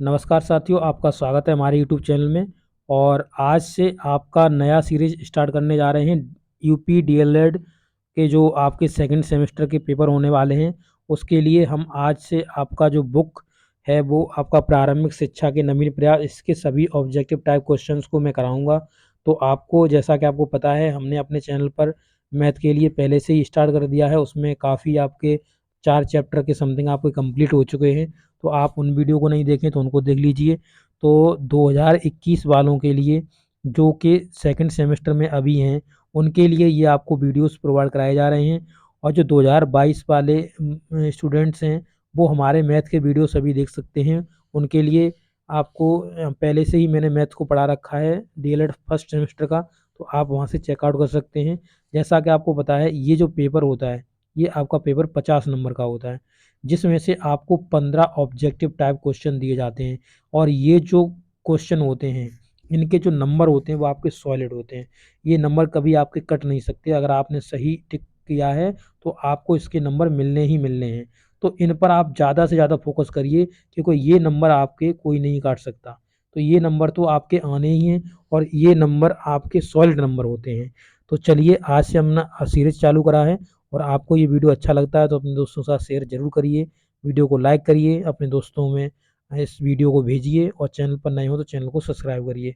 नमस्कार साथियों, आपका स्वागत है हमारे यूट्यूब चैनल में। और आज से आपका नया सीरीज स्टार्ट करने जा रहे हैं। यूपी डीएलएड के जो आपके सेकंड सेमेस्टर के पेपर होने वाले हैं, उसके लिए हम आज से आपका जो बुक है वो आपका प्रारंभिक शिक्षा के नवीन प्रयास, इसके सभी ऑब्जेक्टिव टाइप क्वेश्चंस को मैं कराऊंगा। तो आपको, जैसा कि आपको पता है, हमने अपने चैनल पर मैथ के लिए पहले से ही स्टार्ट कर दिया है। उसमें काफ़ी आपके 4 चैप्टर के समथिंग आपके कंप्लीट हो चुके हैं। तो आप उन वीडियो को नहीं देखें तो उनको देख लीजिए। तो 2021 वालों के लिए, जो कि सेकंड सेमेस्टर में अभी हैं, उनके लिए ये आपको वीडियोस प्रोवाइड कराए जा रहे हैं। और जो 2022 वाले स्टूडेंट्स हैं, वो हमारे मैथ के वीडियो सभी देख सकते हैं। उनके लिए आपको पहले से ही मैंने मैथ को पढ़ा रखा है डीएलएड फर्स्ट सेमेस्टर का, तो आप वहाँ से चेकआउट कर सकते हैं। जैसा कि आपको पता है, ये जो पेपर होता है, ये आपका पेपर 50 नंबर का होता है, जिसमें से आपको 15 ऑब्जेक्टिव टाइप क्वेश्चन दिए जाते हैं। और ये जो क्वेश्चन होते हैं, इनके जो नंबर होते हैं वो आपके सॉलिड होते हैं। ये नंबर कभी आपके कट नहीं सकते। अगर आपने सही टिक किया है तो आपको इसके नंबर मिलने ही मिलने हैं। तो इन पर आप ज़्यादा से ज़्यादा फोकस करिए, क्योंकि ये नंबर आपके कोई नहीं काट सकता। तो ये नंबर तो आपके आने ही हैं, और ये नंबर आपके सॉलिड नंबर होते हैं। तो चलिए, आज से हमने सीरीज चालू करा है। और आपको ये वीडियो अच्छा लगता है तो अपने दोस्तों के साथ शेयर जरूर करिए, वीडियो को लाइक करिए, अपने दोस्तों में इस वीडियो को भेजिए, और चैनल पर नए हो तो चैनल को सब्सक्राइब करिए।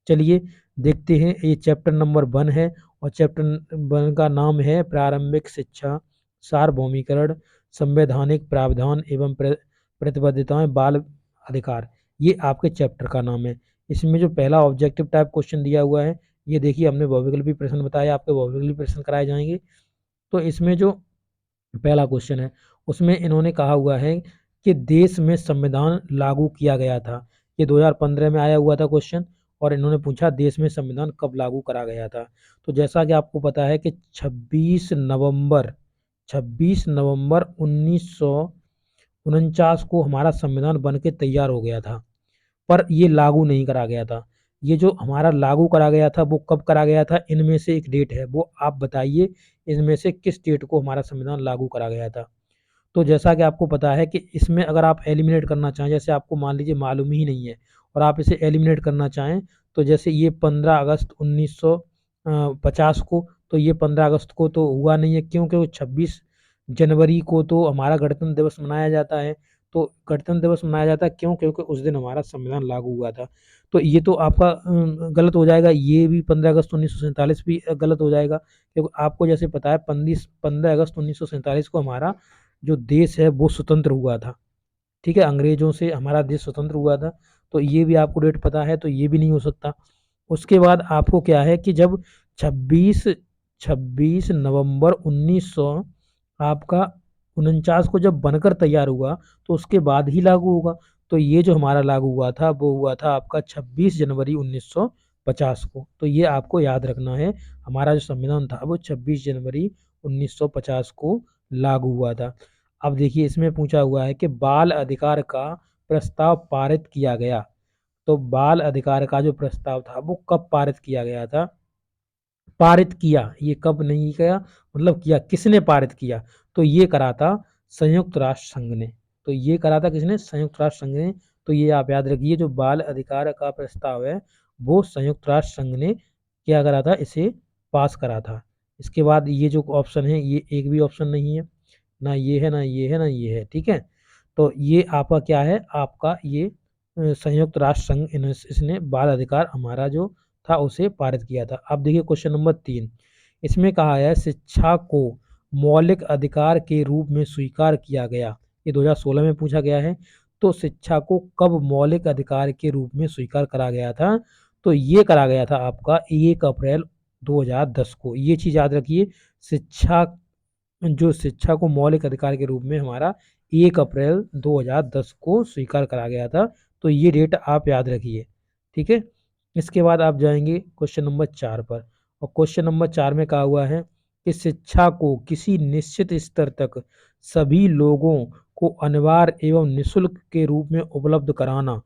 चलिए देखते हैं। ये चैप्टर नंबर 1 है, और चैप्टर 1 का नाम है प्रारंभिक शिक्षा, सार्वभौमिकरण, संवैधानिक प्रावधान एवं प्रतिबद्धताएं, बाल अधिकार। ये आपके चैप्टर का नाम है। इसमें जो पहला ऑब्जेक्टिव टाइप क्वेश्चन दिया हुआ है, ये देखिए, हमने बहुविकल्पी प्रश्न बताया, आपके बहुविकल्पी प्रश्न कराए जाएंगे। तो इसमें जो पहला क्वेश्चन है, उसमें इन्होंने कहा हुआ है कि देश में संविधान लागू किया गया था। ये 2015 में आया हुआ था क्वेश्चन। और इन्होंने पूछा देश में संविधान कब लागू करा गया था। तो जैसा कि आपको पता है कि 26 नवंबर 1949 को हमारा संविधान बन के तैयार हो गया था, पर ये लागू नहीं करा गया था। ये जो हमारा लागू करा गया था वो कब करा गया था, इनमें से एक डेट है, वो आप बताइए, इनमें से किस डेट को हमारा संविधान लागू करा गया था। तो जैसा कि आपको पता है कि इसमें अगर आप एलिमिनेट करना चाहें, जैसे आपको मान लीजिए मालूम ही नहीं है और आप इसे एलिमिनेट करना चाहें, तो जैसे ये 15 अगस्त 1950 को, तो ये 15 अगस्त को तो हुआ नहीं है, क्योंकि वो 26 जनवरी को तो हमारा गणतंत्र दिवस मनाया जाता है। तो गणतंत्र दिवस मनाया जाता है क्यों? क्योंकि उस दिन हमारा संविधान लागू हुआ था। तो ये तो आपका गलत हो जाएगा। ये भी 15 अगस्त 1947 भी गलत हो जाएगा, क्योंकि आपको जैसे पता है 15 अगस्त 1947 को हमारा जो देश है वो स्वतंत्र हुआ था। ठीक है, अंग्रेजों से हमारा देश स्वतंत्र हुआ था। तो ये भी आपको डेट पता है, तो ये भी नहीं हो सकता। उसके बाद आपको क्या है कि जब 26 26 नवंबर 1900 आपका 49 को जब बनकर तैयार हुआ, तो उसके बाद ही लागू होगा। तो ये जो हमारा लागू हुआ था वो हुआ था आपका 26 जनवरी 1950 को। तो ये आपको याद रखना है, हमारा जो संविधान था वो 26 जनवरी 1950 को लागू हुआ था। अब देखिए, इसमें पूछा हुआ है कि बाल अधिकार का प्रस्ताव पारित किया गया। तो बाल अधिकार का जो प्रस्ताव था वो कब पारित किया गया था? पारित किया, ये कब नहीं किया, मतलब किया, किसने पारित किया? तो ये करा था संयुक्त राष्ट्र संघ ने। तो ये करा था किसने? संयुक्त राष्ट्र संघ ने। तो ये आप याद रखिए, जो बाल अधिकार का प्रस्ताव है वो संयुक्त राष्ट्र संघ ने क्या करा था, इसे पास करा था। इसके बाद ये जो ऑप्शन है, ये एक भी ऑप्शन नहीं है, ना ये है, ना ये है, ना ये है। ठीक है, तो ये आपका क्या है, आपका ये संयुक्त राष्ट्र संघ, इसने बाल अधिकार हमारा जो था उसे पारित किया था। अब देखिए क्वेश्चन नंबर 3। इसमें कहा है शिक्षा को मौलिक अधिकार के रूप में स्वीकार किया गया। ये 2016 में पूछा गया है। तो शिक्षा को कब मौलिक अधिकार के रूप में स्वीकार करा गया था? तो ये करा गया था आपका 1 अप्रैल 2010 को। ये चीज़ याद रखिए, शिक्षा, जो शिक्षा को मौलिक अधिकार के रूप में हमारा 1 अप्रैल 2010 को स्वीकार करा गया था। तो ये डेट आप याद रखिए। ठीक है, इसके बाद आप जाएंगे क्वेश्चन नंबर 4 पर। और क्वेश्चन नंबर 4 में कहा हुआ है कि शिक्षा को किसी निश्चित स्तर तक सभी लोगों को अनिवार्य एवं निःशुल्क के रूप में उपलब्ध कराना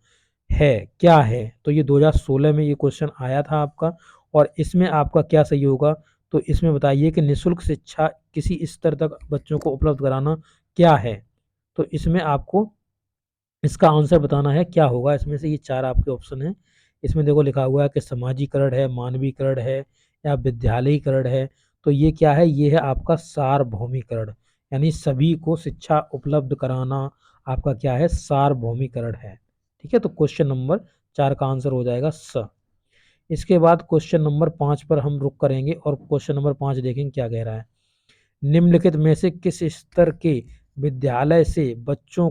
है, क्या है? तो ये 2016 में ये क्वेश्चन आया था आपका। और इसमें आपका क्या सही होगा? तो इसमें बताइए कि निःशुल्क शिक्षा किसी स्तर तक बच्चों को उपलब्ध कराना क्या है? तो इसमें आपको इसका आंसर बताना है क्या होगा इसमें से। ये 4 आपके ऑप्शन हैं। इसमें देखो लिखा हुआ है कि समाजीकरण है, मानवीकरण है या विद्यालयीकरण है। तो ये क्या है? ये है आपका सार्वभौमिकरण, यानी सभी को शिक्षा उपलब्ध कराना आपका क्या है? सार्वभौमिकरण है। ठीक है, तो क्वेश्चन नंबर 4 का आंसर हो जाएगा स। इसके बाद क्वेश्चन नंबर 5 पर हम रुक करेंगे और क्वेश्चन नंबर 5 देखेंगे क्या कह रहा है। निम्नलिखित में से किस स्तर के विद्यालय से बच्चों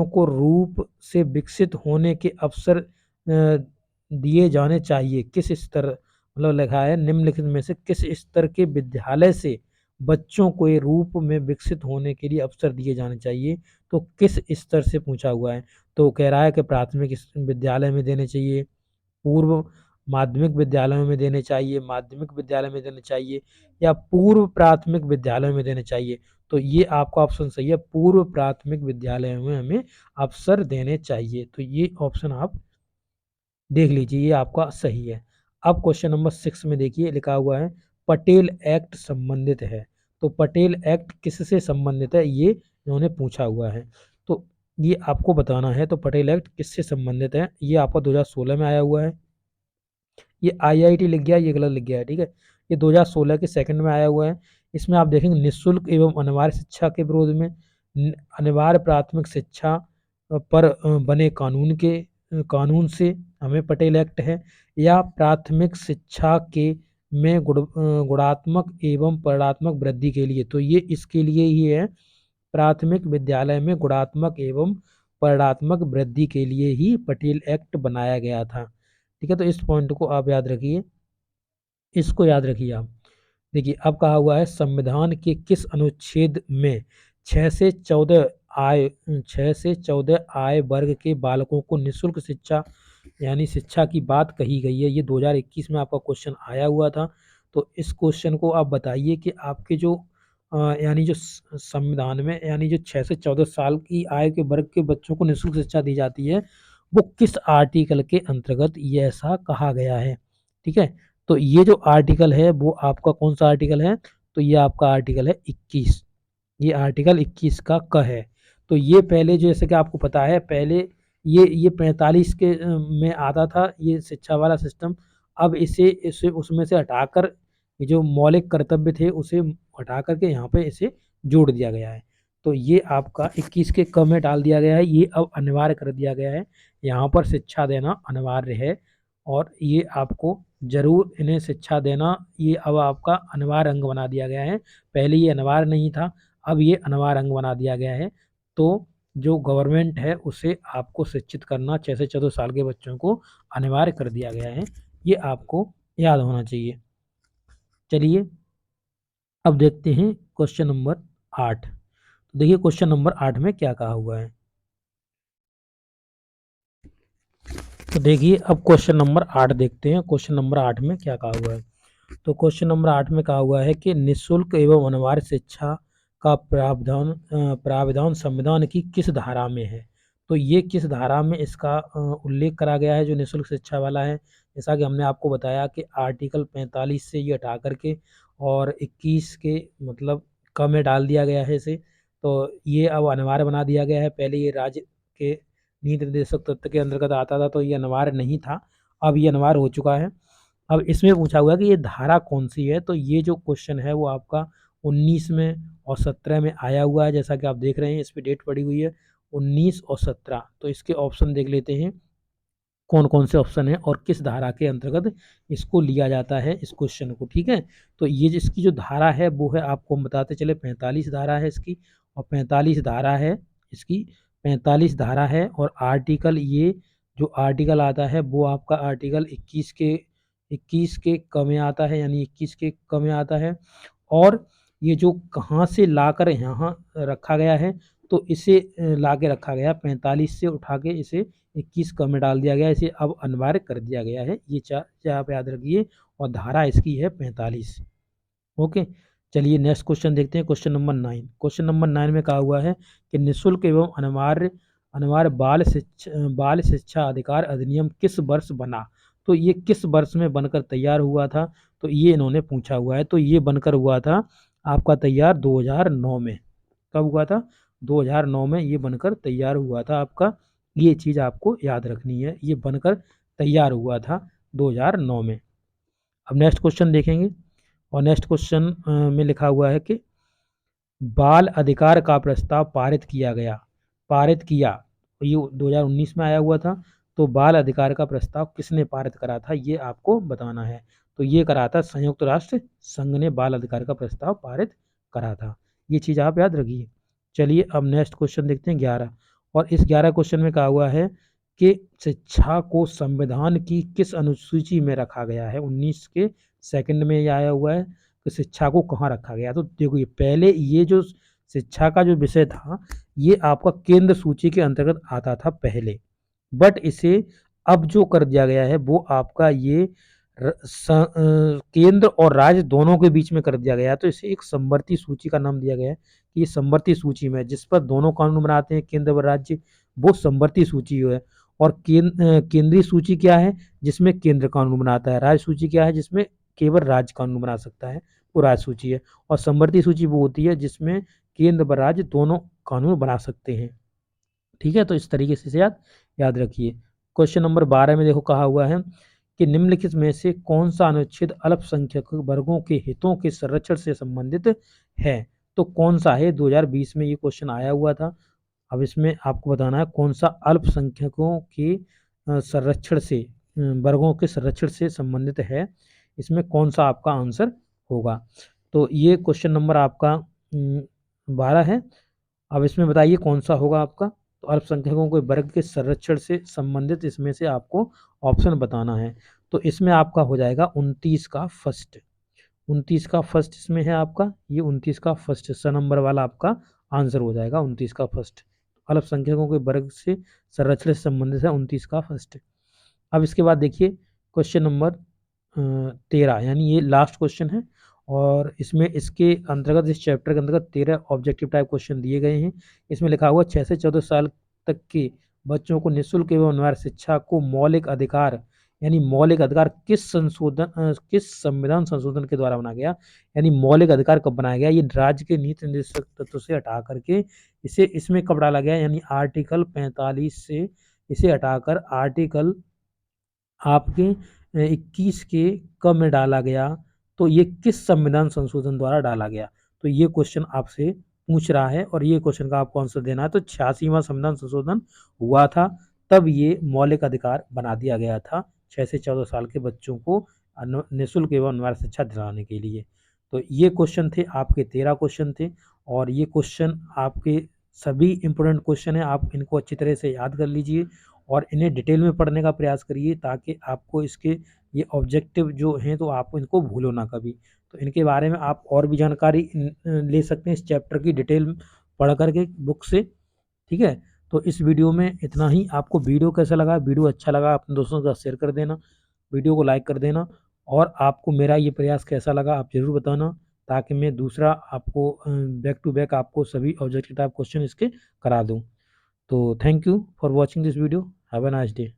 को रूप से विकसित होने के अवसर दिए जाने चाहिए? किस स्तर, मतलब लिखा है निम्नलिखित में से किस स्तर के विद्यालय से बच्चों को ये रूप में विकसित होने के लिए अवसर दिए जाने चाहिए? तो किस स्तर से पूछा हुआ है। तो कह रहा है कि प्राथमिक विद्यालय में देने चाहिए, पूर्व माध्यमिक विद्यालयों में देने चाहिए, माध्यमिक विद्यालय में देने चाहिए या पूर्व प्राथमिक विद्यालय में देने चाहिए। तो ये आपका ऑप्शन सही है, पूर्व प्राथमिक विद्यालय में हमें अवसर देने चाहिए। तो ये ऑप्शन आप देख लीजिए, ये आपका सही है। अब क्वेश्चन नंबर 6 में देखिए लिखा हुआ है पटेल एक्ट संबंधित है। तो पटेल एक्ट किससे संबंधित है ये इन्होंने पूछा हुआ है। तो ये आपको बताना है। तो पटेल एक्ट किससे संबंधित है? ये आपका 2016 में आया हुआ है। ये आईआईटी लिख गया, ये गलत लिख गया है। ठीक है, ये 2016 के सेकंड में आया हुआ है। इसमें आप देखेंगे निःशुल्क एवं अनिवार्य शिक्षा के विरोध में अनिवार्य प्राथमिक शिक्षा पर बने कानून से हमें पटेल एक्ट है, या प्राथमिक शिक्षा के में गुणात्मक एवं परिणात्मक वृद्धि के लिए। तो ये इसके लिए ही है, प्राथमिक विद्यालय में गुणात्मक एवं परिणात्मक वृद्धि के लिए ही पटेल एक्ट बनाया गया था। ठीक है, तो इस पॉइंट को आप याद रखिए, इसको याद रखिए आप। देखिए अब कहा हुआ है संविधान के किस अनुच्छेद में 6 से 14 आय 6 से 14 आय वर्ग के बालकों को निःशुल्क शिक्षा यानी शिक्षा की बात कही गई है? ये 2021 में आपका क्वेश्चन आया हुआ था। तो इस क्वेश्चन को आप बताइए कि आपके जो यानी जो संविधान में यानी जो 6 से 14 साल की आय के वर्ग के बच्चों को निःशुल्क शिक्षा दी जाती है, वो किस आर्टिकल के अंतर्गत ये ऐसा कहा गया है? ठीक है, तो ये जो आर्टिकल है वो आपका कौन सा आर्टिकल है? तो ये आपका आर्टिकल है 21। ये आर्टिकल 21 का क है। तो ये पहले जैसे कि आपको पता है, पहले ये 45 के में आता था ये शिक्षा वाला सिस्टम। अब इसे इसे उसमें से हटाकर ये जो मौलिक कर्तव्य थे उसे हटा करके यहाँ पे इसे जोड़ दिया गया है। तो ये आपका 21 के क में डाल दिया गया है, ये अब अनिवार्य कर दिया गया है। यहाँ पर शिक्षा देना अनिवार्य है और ये आपको ज़रूर इन्हें शिक्षा देना ये अब आपका अनिवार्य अंग बना दिया गया है। पहले ये अनिवार्य नहीं था, अब ये अनिवार्य अंग बना दिया गया है। तो जो गवर्नमेंट है उसे आपको शिक्षित करना 6 से 14 साल के बच्चों को अनिवार्य कर दिया गया है। ये आपको याद होना चाहिए। चलिए अब देखते हैं क्वेश्चन नंबर 8। तो देखिए क्वेश्चन नंबर 8 में क्या कहा हुआ है। तो देखिए अब क्वेश्चन नंबर 8 देखते हैं, क्वेश्चन नंबर 8 में क्या कहा हुआ है। तो क्वेश्चन नंबर 8 में कहा हुआ है कि निःशुल्क एवं अनिवार्य शिक्षा का प्रावधान संविधान की किस धारा में है? तो ये किस धारा में इसका उल्लेख करा गया है जो निःशुल्क शिक्षा वाला है? जैसा कि हमने आपको बताया कि आर्टिकल 45 से ये हटा करके और 21 के मतलब क में डाल दिया गया है इसे। तो ये अब अनिवार्य बना दिया गया है। पहले ये राज्य के नीति निर्देशक तत्व के अंतर्गत आता था तो ये अनिवार्य नहीं था, अब ये अनिवार्य हो चुका है। अब इसमें पूछा हुआ है कि ये धारा कौन सी है? तो ये जो क्वेश्चन है वो आपका 19 में और 17 में आया हुआ है। जैसा कि आप देख रहे हैं इस पे डेट पड़ी हुई है 19 और 17। तो इसके ऑप्शन देख लेते हैं कौन कौन से ऑप्शन है और किस धारा के अंतर्गत इसको लिया जाता है इस क्वेश्चन को। ठीक है, तो ये जिसकी जो धारा है वो है, आपको हम बताते चले, 45 धारा है इसकी। और 45 धारा है इसकी, 45 धारा है। और आर्टिकल ये जो आर्टिकल आता है वो आपका आर्टिकल 21 के क में आता है, यानी 21 के क में आता है। और ये जो कहाँ से लाकर यहाँ रखा गया है, तो इसे ला के रखा गया 45 से उठा के इसे 21 क में डाल दिया गया, इसे अब अनिवार्य कर दिया गया है। ये चार आप याद रखिए। और धारा इसकी है 45। ओके, चलिए नेक्स्ट क्वेश्चन देखते हैं, क्वेश्चन नंबर 9। क्वेश्चन नंबर 9 में कहा हुआ है कि निःशुल्क एवं अनिवार्य अनिवार्य बाल शिक्षा अधिकार अधिनियम किस वर्ष बना? तो ये किस वर्ष में बनकर तैयार हुआ था? तो ये इन्होंने पूछा हुआ है। तो ये बनकर हुआ था आपका तैयार 2009 में। कब हुआ था? 2009 में ये बनकर तैयार हुआ था आपका। ये चीज़ आपको याद रखनी है, ये बनकर तैयार हुआ था 2009 में। अब नेक्स्ट क्वेश्चन देखेंगे और नेक्स्ट क्वेश्चन में लिखा हुआ है कि बाल अधिकार का प्रस्ताव पारित किया गया, पारित किया, ये 2019 में आया हुआ था। तो बाल अधिकार का प्रस्ताव किसने पारित करा था, ये आपको बताना है। तो ये करा था संयुक्त राष्ट्र संघ ने बाल अधिकार का प्रस्ताव पारित करा था। ये चीज़ आप याद रखिए। चलिए अब नेक्स्ट क्वेश्चन देखते हैं 11। और इस 11 क्वेश्चन में कहा हुआ है कि शिक्षा को संविधान की किस अनुसूची में रखा गया है। 19 के सेकंड में ये आया हुआ है कि शिक्षा को कहाँ रखा गया। तो देखो ये पहले ये जो शिक्षा का जो विषय था ये आपका केंद्र सूची के अंतर्गत आता था पहले, बट इसे अब जो कर दिया गया है वो आपका ये केंद्र और राज्य दोनों के बीच में कर दिया गया है। तो इसे एक समवर्ती सूची का नाम दिया गया है कि ये समवर्ती सूची में जिस पर दोनों कानून बनाते हैं केंद्र व राज्य, वो समवर्ती सूची है। और केंद्रीय सूची क्या है, जिसमें केंद्र कानून बनाता है। राज्य सूची क्या है, जिसमें केवल राज्य कानून बना सकता है, वो राज्य सूची है। और समवर्ती सूची वो होती है जिसमें केंद्र व राज्य दोनों कानून बना सकते हैं। ठीक है, तो इस तरीके से याद रखिए। क्वेश्चन नंबर 12 में देखो कहा हुआ है कि निम्नलिखित में से कौन सा अनुच्छेद अल्पसंख्यक वर्गों के हितों के संरक्षण से संबंधित है। तो कौन सा है, 2020 में ये क्वेश्चन आया हुआ था। अब इसमें आपको बताना है कौन सा अल्पसंख्यकों के संरक्षण से वर्गों के संरक्षण से संबंधित है, इसमें कौन सा आपका आंसर होगा। तो ये क्वेश्चन नंबर आपका 12 है। अब इसमें बताइए कौन सा होगा आपका। तो अल्पसंख्यकों के वर्ग के संरक्षण से संबंधित इसमें से आपको ऑप्शन बताना है। तो इसमें आपका हो जाएगा 29 का फर्स्ट, 29 का फर्स्ट इसमें है आपका, ये 29 का फर्स्ट स नंबर वाला आपका आंसर हो जाएगा 29 का फर्स्ट। अल्पसंख्यकों के वर्ग से संरक्षण से संबंधित है 29 का फर्स्ट। अब इसके बाद देखिए क्वेश्चन नंबर 13, यानी ये लास्ट क्वेश्चन है और इसमें इसके अंतर्गत इस चैप्टर के अंतर्गत 13 ऑब्जेक्टिव टाइप क्वेश्चन दिए गए हैं। इसमें लिखा हुआ 6 से 14 साल तक के बच्चों को निःशुल्क एवं अनिवार्य शिक्षा को मौलिक अधिकार, यानी मौलिक अधिकार किस संविधान संशोधन के द्वारा बनाया गया, यानी मौलिक अधिकार कब बनाया गया। ये राज्य के नीति निर्देशक तत्व से हटा करके इसे इसमें कब डाला गया, यानी आर्टिकल 45 से इसे हटाकर आर्टिकल आपके 21 के कब में डाला गया। तो ये किस संविधान संशोधन द्वारा डाला गया। तो ये क्वेश्चन आपसे पूछ रहा है और ये क्वेश्चन का आपको आंसर देना है। तो 86वां संविधान संशोधन हुआ था, तब ये मौलिक अधिकार बना दिया गया था 6 से 14 साल के बच्चों को निःशुल्क एवं अनिवार्य शिक्षा दिलाने के लिए। तो ये क्वेश्चन थे आपके 13 क्वेश्चन थे और ये क्वेश्चन आपके सभी इंपॉर्टेंट क्वेश्चन है। आप इनको अच्छी तरह से याद कर लीजिए और इन्हें डिटेल में पढ़ने का प्रयास करिए ताकि आपको इसके ये ऑब्जेक्टिव जो हैं तो आप इनको भूलो ना कभी। तो इनके बारे में आप और भी जानकारी ले सकते हैं इस चैप्टर की डिटेल पढ़ करके बुक से। ठीक है, तो इस वीडियो में इतना ही। आपको वीडियो कैसा लगा, वीडियो अच्छा लगा अपने दोस्तों के साथ शेयर कर देना, वीडियो को लाइक कर देना और आपको मेरा ये प्रयास कैसा लगा आप ज़रूर बताना ताकि मैं दूसरा आपको बैक टू बैक आपको सभी ऑब्जेक्टिव टाइप क्वेश्चन इसके करा दूँ। तो thank you for watching this video, have a nice day.